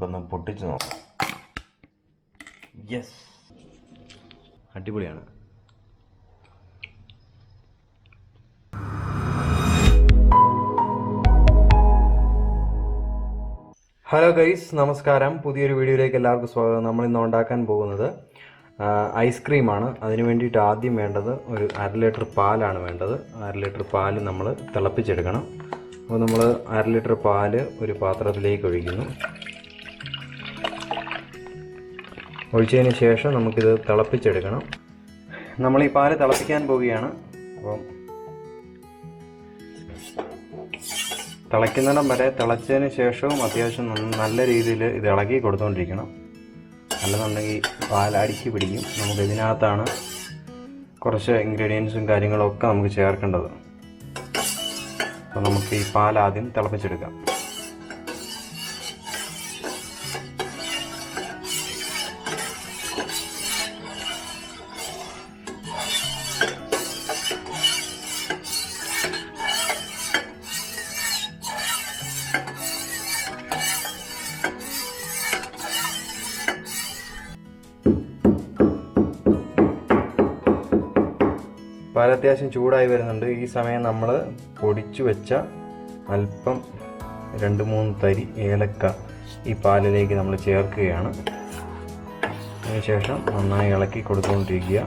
നമുക്കൊന്ന് പൊട്ടിച്ച് നോക്കാം. യെസ്, അടിപൊളിയാണ്. ഹലോ ഗൈസ്, നമസ്കാരം. പുതിയൊരു വീഡിയോയിലേക്ക് എല്ലാവർക്കും സ്വാഗതം. നമ്മളിന്ന് ഉണ്ടാക്കാൻ പോകുന്നത് ഐസ്ക്രീമാണ്. അതിന് വേണ്ടിയിട്ട് ആദ്യം വേണ്ടത് ഒരു 1/2 ലിറ്റർ പാലാണ് വേണ്ടത്. 1/2 ലിറ്റർ പാല് നമ്മൾ തിളപ്പിച്ചെടുക്കണം. അപ്പോൾ നമ്മൾ 1/2 ലിറ്റർ പാല് ഒരു പാത്രത്തിലേക്ക് ഒഴിക്കുന്നു. ഒഴിച്ചതിന് ശേഷം നമുക്കിത് തിളപ്പിച്ചെടുക്കണം. നമ്മൾ ഈ പാല് തിളപ്പിക്കാൻ പോവുകയാണ്. അപ്പം തിളയ്ക്കുന്നിടം വരെ തിളച്ചതിന് ശേഷവും അത്യാവശ്യം നല്ല രീതിയിൽ ഇത് ഇളക്കി കൊടുത്തുകൊണ്ടിരിക്കണം. അല്ലെന്നുണ്ടെങ്കിൽ പാൽ അടിക്ക് പിടിക്കും. നമുക്ക് ഇതിനകത്താണ് കുറച്ച് ഇൻഗ്രീഡിയൻസും കാര്യങ്ങളും ഒക്കെ നമുക്ക് ചേർക്കേണ്ടത്. അപ്പോൾ നമുക്ക് ഈ പാൽ ആദ്യം തിളപ്പിച്ചെടുക്കാം. പാൽ അത്യാവശ്യം ചൂടായി വരുന്നുണ്ട്. ഈ സമയം നമ്മൾ പൊടിച്ചു വെച്ച അല്പം 2-3 തരി ഏലക്ക ഈ പാലിലേക്ക് നമ്മൾ ചേർക്കുകയാണ്. അതിനുശേഷം നന്നായി ഇളക്കി കൊടുത്തുകൊണ്ടിരിക്കുക.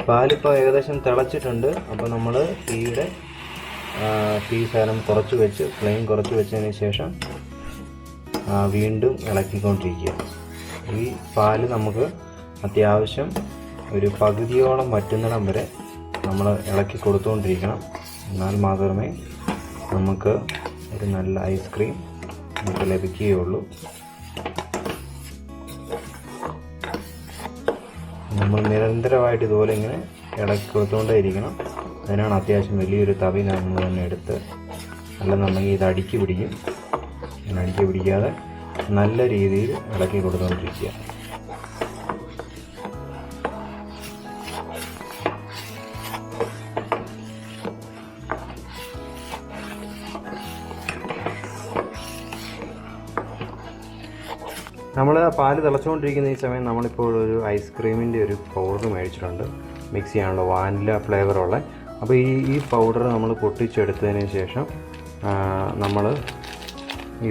പാലിപ്പോൾ ഏകദേശം തിളച്ചിട്ടുണ്ട്. അപ്പോൾ നമ്മൾ തീ ശകലം കുറച്ച് വെച്ച് ഫ്ലെയിം കുറച്ച് വെച്ചതിന് ശേഷം വീണ്ടും ഇളക്കിക്കൊണ്ടിരിക്കുക. ഈ പാല് നമുക്ക് അത്യാവശ്യം ഒരു പകുതിയോളം വറ്റുന്നിടം വരെ നമ്മൾ ഇളക്കി കൊടുത്തുകൊണ്ടിരിക്കണം. എന്നാൽ മാത്രമേ നമുക്ക് ഒരു നല്ല ഐസ്ക്രീം നമുക്ക് ലഭിക്കുകയുള്ളൂ. നമ്മൾ നിരന്തരമായിട്ട് ഇതുപോലെ ഇങ്ങനെ ഇളക്കി കൊടുത്തുകൊണ്ടേ ഇരിക്കണം. അതിനാണ് അത്യാവശ്യം വലിയൊരു തവി നമ്മൾ തന്നെ എടുത്ത്, അല്ലെന്നുണ്ടെങ്കിൽ ഇത് അടിക്ക് പിടിക്കും. അടിക്ക് പിടിക്കാതെ നല്ല രീതിയിൽ ഇളക്കി കൊടുത്തുകൊണ്ടിരിക്കുക. നമ്മൾ പാല് തിളച്ചുകൊണ്ടിരിക്കുന്ന ഈ സമയം നമ്മളിപ്പോൾ ഒരു ഐസ്ക്രീമിൻ്റെ ഒരു പൗഡർ മേടിച്ചിട്ടുണ്ട്. മിക്സ് ചെയ്യാനുള്ള വാനില ഫ്ലേവറുള്ള. അപ്പോൾ ഈ പൗഡർ നമ്മൾ പൊട്ടിച്ചെടുത്തതിന് ശേഷം നമ്മൾ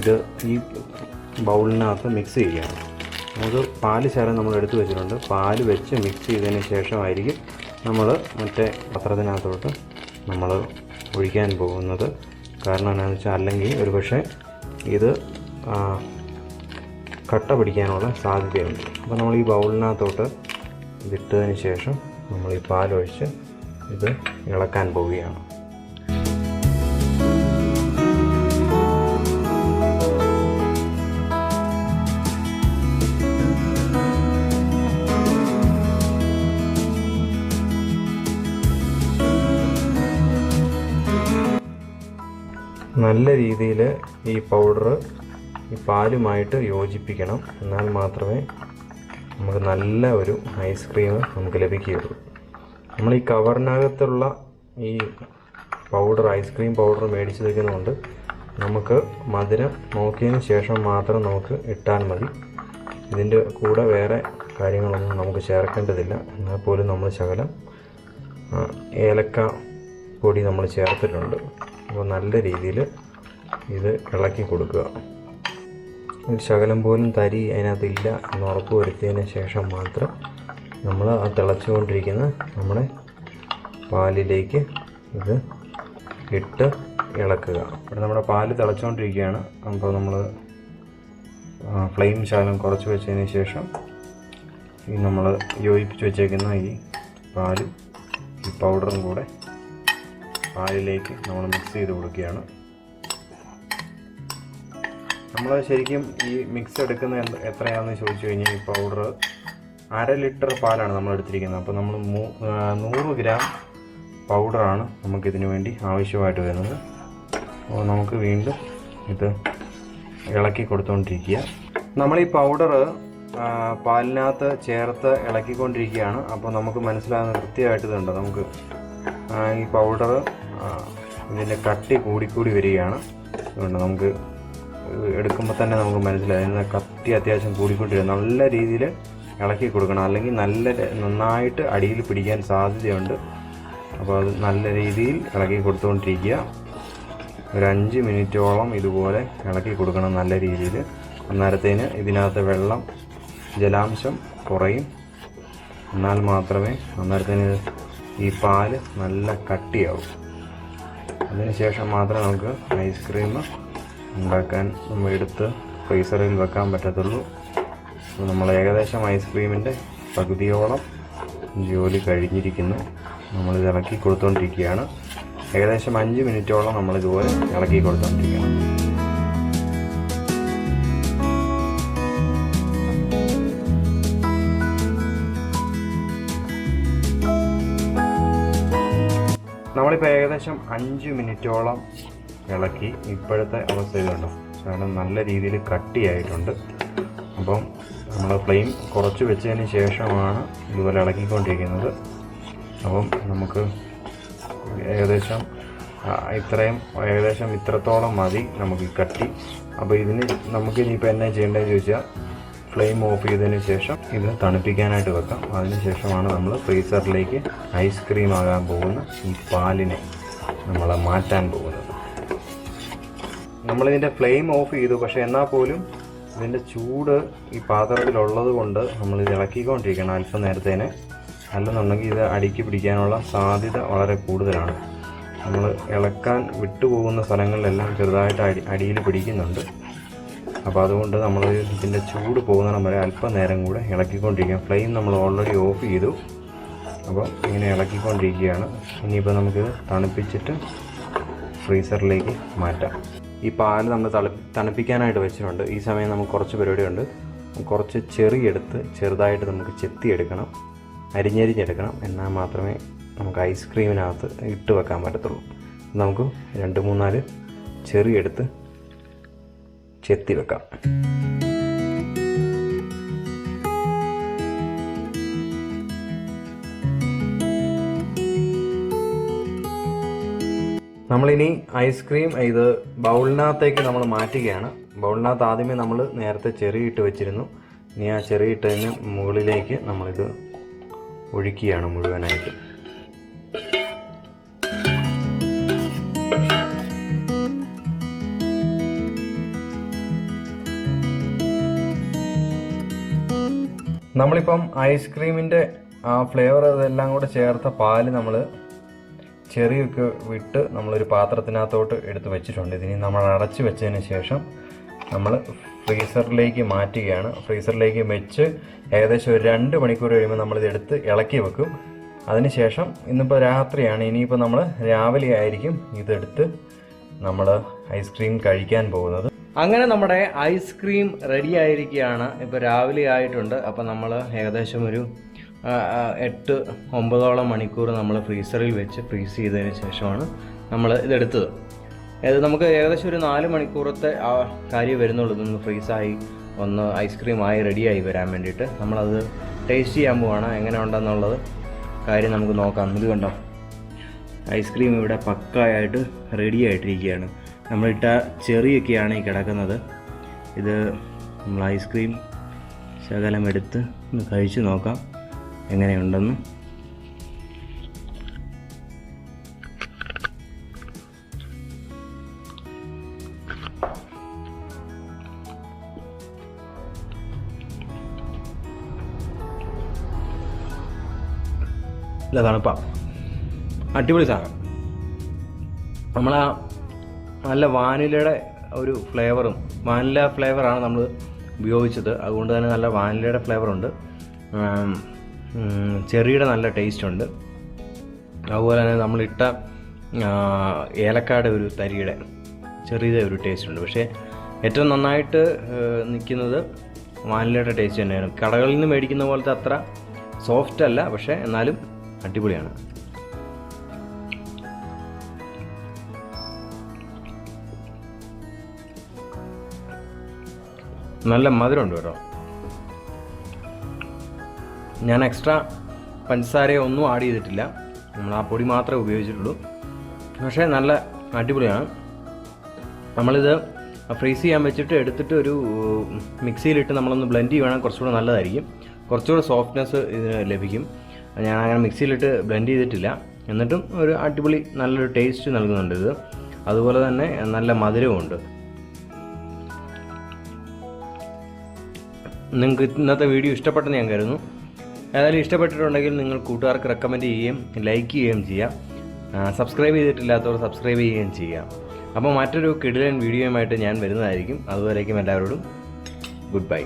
ഇത് ഈ ബൗളിനകത്ത് മിക്സ് ചെയ്യുകയാണ്. നമുക്ക് പാല് ശകലം നമ്മൾ എടുത്തു വെച്ചിട്ടുണ്ട്. പാല് വെച്ച് മിക്സ് ചെയ്തതിന് ശേഷമായിരിക്കും നമ്മൾ മറ്റേ പാത്രത്തിനകത്തോട്ട് നമ്മൾ ഒഴിക്കാൻ പോകുന്നത്. കാരണം എന്താണെന്ന് വെച്ചാൽ അല്ലെങ്കിൽ ഒരു പക്ഷേ ഇത് കട്ട പിടിക്കാനുള്ള സാധ്യതയുണ്ട്. അപ്പോൾ നമ്മൾ ഈ ബൗളിനകത്തോട്ട് ഇതിട്ടതിന് ശേഷം നമ്മൾ ഈ പാലൊഴിച്ച് ഇത് ഇളക്കാൻ പോവുകയാണ്. നല്ല രീതിയിൽ ഈ പൗഡർ ഈ പാലുമായിട്ട് യോജിപ്പിക്കണം. എന്നാൽ മാത്രമേ നമുക്ക് നല്ല ഒരു ഐസ്ക്രീം നമുക്ക് ലഭിക്കുകയുള്ളൂ. നമ്മൾ ഈ കവറിനകത്തുള്ള ഈ പൗഡർ, ഐസ്ക്രീം പൗഡർ മേടിച്ച് വയ്ക്കുന്നതുകൊണ്ട് നമുക്ക് മധുരം നോക്കിയതിന് ശേഷം മാത്രം നമുക്ക് ഇട്ടാൽ മതി. ഇതിൻ്റെ കൂടെ വേറെ കാര്യങ്ങളൊന്നും നമുക്ക് ചേർക്കേണ്ടതില്ല. എന്നാൽ പോലും നമ്മൾ ശകലം ഏലക്ക പൊടി നമ്മൾ ചേർത്തിട്ടുണ്ട്. അപ്പോൾ നല്ല രീതിയിൽ ഇത് ഇളക്കി കൊടുക്കുക. ഒരു ശകലം പോലും തരി അതിനകത്തില്ല എന്ന് ഉറപ്പ് വരുത്തിയതിന് ശേഷം മാത്രം നമ്മൾ ആ തിളച്ചുകൊണ്ടിരിക്കുന്ന നമ്മുടെ പാലിലേക്ക് ഇത് ഇട്ട് ഇളക്കുക. ഇവിടെ നമ്മുടെ പാല് തിളച്ചുകൊണ്ടിരിക്കുകയാണ്. അപ്പോൾ നമ്മൾ ഫ്ലെയിം ശകലം കുറച്ച് വെച്ചതിന് ശേഷം ഈ നമ്മൾ യോജിപ്പിച്ച് വെച്ചേക്കുന്ന ഈ പാലും ഈ പൗഡറും കൂടെ പാലിലേക്ക് നമ്മൾ മിക്സ് ചെയ്ത് കൊടുക്കുകയാണ്. നമ്മൾ ശരിക്കും ഈ മിക്സ് എടുക്കുന്നത് എത്രയാണെന്ന് ചോദിച്ചു കഴിഞ്ഞാൽ ഈ പൗഡർ 1/2 ലിറ്റർ പാലാണ് നമ്മൾ എടുത്തിരിക്കുന്നത്. അപ്പോൾ നമ്മൾ 100 ഗ്രാം പൗഡറാണ് നമുക്കിതിന് വേണ്ടി ആവശ്യമായിട്ട് വരുന്നത്. അപ്പോൾ നമുക്ക് വീണ്ടും ഇത് ഇളക്കി കൊടുത്തുകൊണ്ടിരിക്കുക. നമ്മൾ ഈ പൗഡർ പാലിനകത്ത് ചേർത്ത് ഇളക്കിക്കൊണ്ടിരിക്കുകയാണ്. അപ്പോൾ നമുക്ക് മനസ്സിലാകുന്ന കൃത്യമായിട്ട് ഇതുണ്ട്. നമുക്ക് ഈ പൗഡർ ഇതിൻ്റെ കട്ടി കൂടിക്കൂടി വരികയാണ്. അതുകൊണ്ട് നമുക്ക് എടുക്കുമ്പോൾ തന്നെ നമുക്ക് മനസ്സിലായി കട്ടി അത്യാവശ്യം കൂടിക്കൊണ്ടിരിക്കുക. നല്ല രീതിയിൽ ഇളക്കി കൊടുക്കണം, അല്ലെങ്കിൽ നന്നായിട്ട് അടിയിൽ പിടിക്കാൻ സാധ്യതയുണ്ട്. അപ്പോൾ അത് നല്ല രീതിയിൽ ഇളക്കി കൊടുത്തുകൊണ്ടിരിക്കുക. ഒരു 5 മിനിറ്റോളം ഇതുപോലെ ഇളക്കി കൊടുക്കണം നല്ല രീതിയിൽ. അന്നേരത്തേന് ഇതിനകത്ത് ജലാംശം കുറയും. എന്നാൽ മാത്രമേ അന്നേരത്തേന് ഈ പാല് നല്ല കട്ടിയാവും. അതിനുശേഷം മാത്രമേ നമുക്ക് ഐസ്ക്രീം ഉണ്ടാക്കാൻ നമ്മൾ എടുത്ത് ഫ്രീസറിൽ വെക്കാൻ പറ്റത്തുള്ളൂ. നമ്മൾ ഏകദേശം ഐസ്ക്രീമിൻ്റെ പകുതിയോളം ജോലി കഴിഞ്ഞിരിക്കുന്നു. നമ്മളിത് ഇളക്കി കൊടുത്തുകൊണ്ടിരിക്കുകയാണ്. ഏകദേശം 5 മിനിറ്റോളം നമ്മളിതുപോലെ ഇളക്കി കൊടുത്തുകൊണ്ടിരിക്കണം. നമ്മളിപ്പോൾ ഏകദേശം 5 മിനിറ്റോളം ഇളക്കി. ഇപ്പോഴത്തെ അവസ്ഥ ഇതുണ്ടോ, കാരണം നല്ല രീതിയിൽ കട്ടിയായിട്ടുണ്ട്. അപ്പം നമ്മൾ ഫ്ലെയിം കുറച്ച് വെച്ചതിന് ശേഷമാണ് ഇതുപോലെ ഇളക്കിക്കൊണ്ടിരിക്കുന്നത്. അപ്പം നമുക്ക് ഏകദേശം ഇത്രത്തോളം മതി നമുക്ക് കട്ടി. അപ്പോൾ നമുക്കിനിയിപ്പോൾ എന്നാ ചെയ്യേണ്ടതെന്ന് ചോദിച്ചാൽ ഫ്ലെയിം ഓഫ് ചെയ്തതിന് ശേഷം ഇത് തണുപ്പിക്കാനായിട്ട് വെക്കാം. അതിന് ശേഷമാണ് നമ്മൾ ഫ്രീസറിലേക്ക് ഐസ്ക്രീം ആകാൻ പോകുന്ന ഈ പാലിനെ നമ്മൾ മാറ്റാൻ പോകുന്നത്. നമ്മളിതിൻ്റെ ഫ്ലെയിം ഓഫ് ചെയ്തു, പക്ഷേ എന്നാൽ പോലും ഇതിൻ്റെ ചൂട് ഈ പാത്രത്തിലുള്ളത് കൊണ്ട് നമ്മളിത് ഇളക്കിക്കൊണ്ടിരിക്കണം അല്പം നേരത്തേനെ. അല്ലെന്നുണ്ടെങ്കിൽ ഇത് അടിക്ക് പിടിക്കാനുള്ള സാധ്യത വളരെ കൂടുതലാണ്. നമ്മൾ ഇളക്കാൻ വിട്ടുപോകുന്ന സ്ഥലങ്ങളിലെല്ലാം ചെറുതായിട്ട് അടിയിൽ പിടിക്കുന്നുണ്ട്. അപ്പോൾ അതുകൊണ്ട് നമ്മൾ ഇതിൻ്റെ ചൂട് പോകുന്നിടം വരെ അല്പം നേരം കൂടെ ഇളക്കിക്കൊണ്ടിരിക്കുക. ഫ്ലെയിം നമ്മൾ ഓൾറെഡി ഓഫ് ചെയ്തു. അപ്പോൾ ഇങ്ങനെ ഇളക്കിക്കൊണ്ടിരിക്കുകയാണ്. ഇനിയിപ്പോൾ നമുക്കിത് തണുപ്പിച്ചിട്ട് ഫ്രീസറിലേക്ക് മാറ്റാം. ഈ പാല് നമ്മൾ തണുപ്പിക്കാനായിട്ട് വെച്ചിട്ടുണ്ട്. ഈ സമയം നമുക്ക് കുറച്ച് പരിപാടിയുണ്ട്. കുറച്ച് ചെറിയെടുത്ത് ചെറുതായിട്ട് നമുക്ക് ചെത്തിയെടുക്കണം, അരിഞ്ഞരിഞ്ഞെടുക്കണം. എന്നാൽ മാത്രമേ നമുക്ക് ഐസ്ക്രീമിനകത്ത് ഇട്ട് വെക്കാൻ പറ്റത്തുള്ളൂ. നമുക്ക് 2-3-4 ചെറിയെടുത്ത് ചെത്തി വെക്കാം. നമ്മളിനി ഐസ്ക്രീം ഇത് ബൗളിനകത്തേക്ക് നമ്മൾ മാറ്റുകയാണ്. ബൗളിനകത്ത് ആദ്യമേ നമ്മൾ നേരത്തെ ചെറിയിട്ട് വെച്ചിരുന്നു. ഇനി ആ ചെറിയിട്ടതിന് മുകളിലേക്ക് നമ്മളിത് ഒഴിക്കുകയാണ് മുഴുവനായിട്ട്. നമ്മളിപ്പം ഐസ്ക്രീമിൻ്റെ ആ ഫ്ലേവർ ഇതെല്ലാം കൂടെ ചേർത്ത പാല് നമ്മൾ ചെറിയൊക്കെ വിട്ട് നമ്മളൊരു പാത്രത്തിനകത്തോട്ട് എടുത്ത് വെച്ചിട്ടുണ്ട്. ഇതിനി നമ്മൾ അടച്ച് വെച്ചതിന് ശേഷം നമ്മൾ ഫ്രീസറിലേക്ക് മാറ്റുകയാണ്. ഫ്രീസറിലേക്ക് വെച്ച് ഏകദേശം ഒരു 2 മണിക്കൂർ കഴിയുമ്പോൾ നമ്മളിതെടുത്ത് ഇളക്കി വെക്കും. അതിനുശേഷം ഇന്നിപ്പോൾ രാത്രിയാണ്, ഇനിയിപ്പോൾ നമ്മൾ രാവിലെ ആയിരിക്കും ഇതെടുത്ത് നമ്മൾ ഐസ്ക്രീം കഴിക്കാൻ പോകുന്നത്. അങ്ങനെ നമ്മുടെ ഐസ്ക്രീം റെഡി ആയിരിക്കുകയാണ്. ഇപ്പോൾ രാവിലെ ആയിട്ടുണ്ട്. അപ്പോൾ നമ്മൾ ഏകദേശം ഒരു 8-9 മണിക്കൂർ നമ്മൾ ഫ്രീസറിൽ വെച്ച് ഫ്രീസ് ചെയ്തതിന് ശേഷമാണ് നമ്മൾ ഇതെടുത്തത്. ഇത് നമുക്ക് ഏകദേശം ഒരു 4 മണിക്കൂറത്തെ ആ കാര്യം വരുന്നുള്ളൂ. ഇതൊന്ന് ഫ്രീസായി ഒന്ന് ഐസ്ക്രീമായി റെഡിയായി വരാൻ വേണ്ടിയിട്ട്. നമ്മളത് ടേസ്റ്റ് ചെയ്യാൻ പോവാണ്. എങ്ങനെ ഉണ്ടെന്നുള്ളത് കാര്യം നമുക്ക് നോക്കാം. ഇത് കണ്ടോ, ഐസ്ക്രീം ഇവിടെ പക്കായിട്ട് റെഡി ആയിട്ടിരിക്കുകയാണ്. നമ്മളിട്ട ചെറിയൊക്കെയാണ് ഈ കിടക്കുന്നത്. ഇത് നമ്മൾ ഐസ്ക്രീം ശകലം എടുത്ത് ഒന്ന് കഴിച്ച് നോക്കാം എങ്ങനെയുണ്ടെന്ന്. ഇല്ല, തണുപ്പാ, അടിപൊളി സാധനം. നമ്മളാ നല്ല വാനിലയുടെ ഒരു വാനില ഫ്ലേവറാണ് നമ്മൾ ഉപയോഗിച്ചത്. അതുകൊണ്ട് തന്നെ നല്ല വാനിലയുടെ ഫ്ലേവറുണ്ട്. ചെറിയുടെ നല്ല ടേസ്റ്റ് ഉണ്ട്. അതുപോലെ തന്നെ നമ്മളിട്ട ഏലക്കായുടെ ഒരു തരിയുടെ ചെറിയ ഒരു ടേസ്റ്റ് ഉണ്ട്. പക്ഷേ ഏറ്റവും നന്നായിട്ട് നിൽക്കുന്നത് വാനിലയുടെ ടേസ്റ്റ് തന്നെയാണ്. കടകളിൽ നിന്ന് മേടിക്കുന്ന പോലത്തെ അത്ര സോഫ്റ്റ് അല്ല, പക്ഷേ എന്നാലും അടിപൊളിയാണ്. നല്ല മധുരമുണ്ട് കേട്ടോ. ഞാൻ എക്സ്ട്രാ പഞ്ചസാരയോ ഒന്നും ആഡ് ചെയ്തിട്ടില്ല, നമ്മൾ ആ പൊടി മാത്രമേ ഉപയോഗിച്ചിട്ടുള്ളൂ. പക്ഷേ നല്ല അടിപൊളിയാണ്. നമ്മളിത് ഫ്രീസ് ചെയ്യാൻ വെച്ചിട്ട് എടുത്തിട്ട് ഒരു മിക്സിയിലിട്ട് നമ്മളൊന്ന് ബ്ലെൻഡ് ചെയ്യുകയാണെങ്കിൽ കുറച്ചുകൂടെ നല്ലതായിരിക്കും. കുറച്ചുകൂടെ സോഫ്റ്റ്നെസ് ഇതിന് ലഭിക്കും. ഞാൻ അങ്ങനെ മിക്സിയിലിട്ട് ബ്ലെൻഡ് ചെയ്തിട്ടില്ല. എന്നിട്ടും ഒരു അടിപൊളി നല്ലൊരു ടേസ്റ്റ് നൽകുന്നുണ്ട് ഇത്. അതുപോലെ തന്നെ നല്ല മധുരവുമുണ്ട്. നിങ്ങൾക്ക് ഇന്നത്തെ വീഡിയോ ഇഷ്ടപ്പെട്ടെന്ന് ഞാൻ കരുതുന്നു. ഏതായാലും ഇഷ്ടപ്പെട്ടിട്ടുണ്ടെങ്കിൽ നിങ്ങൾ കൂട്ടുകാർക്ക് റെക്കമെൻഡ് ചെയ്യുകയും ലൈക്ക് ചെയ്യുകയും ചെയ്യാം. സബ്സ്ക്രൈബ് ചെയ്തിട്ടില്ലാത്തവർ സബ്സ്ക്രൈബ് ചെയ്യുകയും ചെയ്യാം. അപ്പോൾ മറ്റൊരു കിടിലൻ വീഡിയോയുമായിട്ട് ഞാൻ വരുന്നതായിരിക്കും. അതുവരേക്കും എല്ലാവരോടും ഗുഡ് ബൈ.